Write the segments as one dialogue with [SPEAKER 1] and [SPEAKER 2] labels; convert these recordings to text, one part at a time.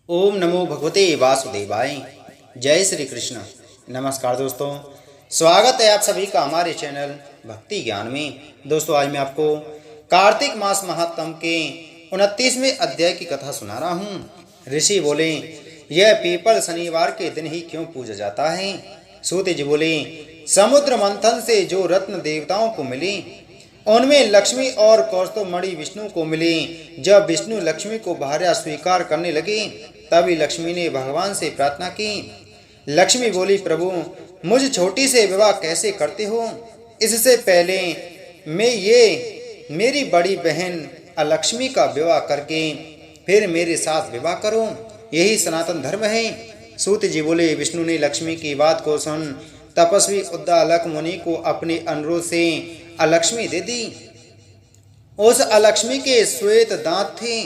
[SPEAKER 1] ओम नमो भगवते वासुदेवाय। जय श्री कृष्ण। नमस्कार दोस्तों, स्वागत है आप सभी का हमारे चैनल भक्ति ज्ञान में। दोस्तों, आज मैं आपको कार्तिक मास महात्म के 29वें अध्याय की कथा सुना रहा हूँ। ऋषि बोले, यह पीपल शनिवार के दिन ही क्यों पूजा जाता है? सूत जी बोले, समुद्र मंथन से जो रत्न देवताओं को मिले उनमें लक्ष्मी और कौस्तुभमणि विष्णु को मिले। जब विष्णु लक्ष्मी को भार्या स्वीकार करने लगे तभी लक्ष्मी ने भगवान से प्रार्थना की। लक्ष्मी बोली, प्रभु मुझ छोटी से विवाह कैसे करते हो? इससे पहले मैं ये मेरी बड़ी बहन अलक्ष्मी का विवाह करके फिर मेरे साथ विवाह करो, यही सनातन धर्म है। सूत जी बोले, विष्णु ने लक्ष्मी की बात को सुन तपस्वी उद्दालक मुनि को अपने अनुरोध से अलक्ष्मी दे दी। उस अलक्ष्मी के श्वेत दांत थे,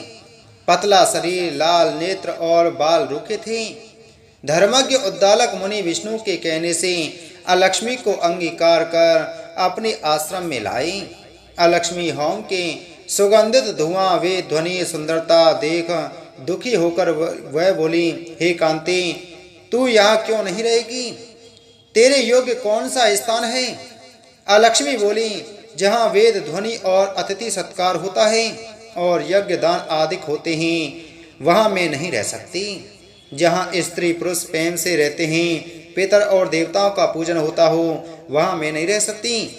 [SPEAKER 1] पतला शरीर, लाल नेत्र और बाल रूखे थे। धर्मज्ञ उद्दालक मुनि विष्णु के कहने से अलक्ष्मी को अंगीकार कर अपने आश्रम में लाई। अलक्ष्मी होम के सुगंधित धुआं वे ध्वनि सुंदरता देख दुखी होकर वह बोली, हे कांति, तू यहाँ क्यों नहीं रहेगी? तेरे योग्य कौन सा स्थान है? अलक्ष्मी बोली, जहाँ वेद ध्वनि और अतिथि सत्कार होता है और यज्ञ दान आदि होते हैं वहाँ मैं नहीं रह सकती। जहाँ स्त्री पुरुष प्रेम से रहते हैं, पितर और देवताओं का पूजन होता हो, वहाँ मैं नहीं रह सकती।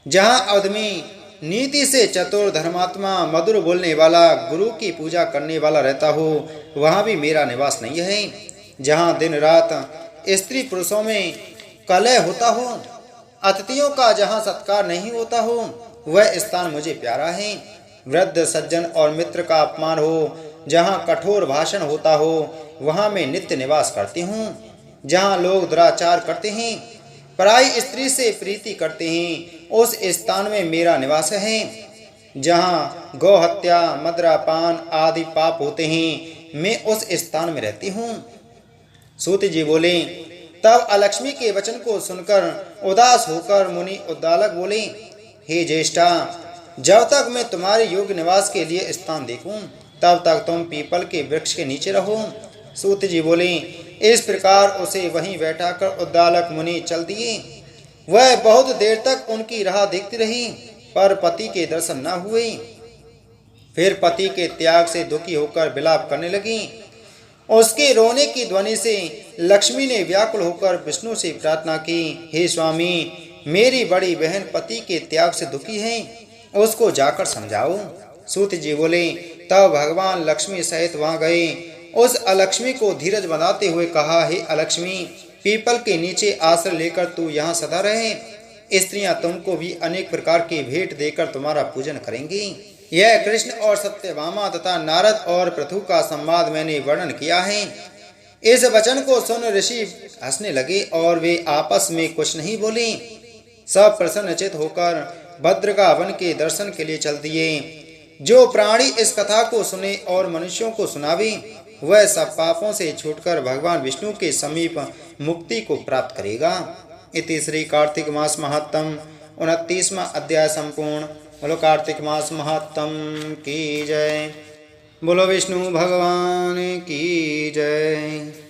[SPEAKER 1] जहाँ आदमी नीति से चतुर, धर्मात्मा, मधुर बोलने वाला, गुरु की पूजा करने वाला रहता हो, वहाँ भी मेरा निवास नहीं है। जहाँ दिन रात स्त्री पुरुषों में कलह होता हो, अतिथियों का जहाँ सत्कार नहीं होता हो, वह स्थान मुझे प्यारा है। वृद्ध सज्जन और मित्र का अपमान हो, जहाँ कठोर भाषण होता हो, वहाँ मैं नित्य निवास करती हूँ। जहाँ लोग दुराचार करते हैं, पराई स्त्री से प्रीति करते हैं, उस स्थान में मेरा निवास है। जहाँ गौ हत्या, मदिरापान आदि पाप होते हैं, मैं उस स्थान में रहती हूँ। सूत जी बोले, तब अलक्ष्मी के वचन को सुनकर उदास होकर मुनि उद्दालक बोले, हे ज्येष्ठा, जब तक मैं तुम्हारे योग्य निवास के लिए स्थान देखूं तब तक तुम पीपल के वृक्ष के नीचे रहो। सूत जी बोले, इस प्रकार उसे वहीं बैठाकर उद्दालक मुनि चल दिए। वह बहुत देर तक उनकी राह देखती रही पर पति के दर्शन न हुए। फिर पति के त्याग से दुखी होकर विलाप करने लगी। उसके रोने की ध्वनि से लक्ष्मी ने व्याकुल होकर विष्णु से प्रार्थना की, हे स्वामी, मेरी बड़ी बहन पति के त्याग से दुखी है, उसको जाकर समझाओ। सूत जी बोले, तब भगवान लक्ष्मी सहित वहां गए। उस अलक्ष्मी को धीरज बनाते हुए कहा, हे अलक्ष्मी, पीपल के नीचे आश्रय लेकर तू यहाँ सदा रहे। स्त्रियां तुमको भी अनेक प्रकार की भेंट देकर तुम्हारा पूजन करेंगी। यह कृष्ण और सत्यभामा तथा नारद और पृथु का संवाद मैंने वर्णन किया है। इस वचन को सुन ऋषि हंसने लगे और वे आपस में कुछ नहीं बोले। सब प्रसन्नचित होकर भद्रका वन के दर्शन के लिए चल दिए। जो प्राणी इस कथा को सुने और मनुष्यों को सुनावे, वह सब पापों से छूटकर भगवान विष्णु के समीप मुक्ति को प्राप्त करेगा। इति श्री कार्तिक मास महात्म 29वां अध्याय संपूर्ण। बोलो कार्तिक मास महात्म की जय। बोलो विष्णु भगवान की जय।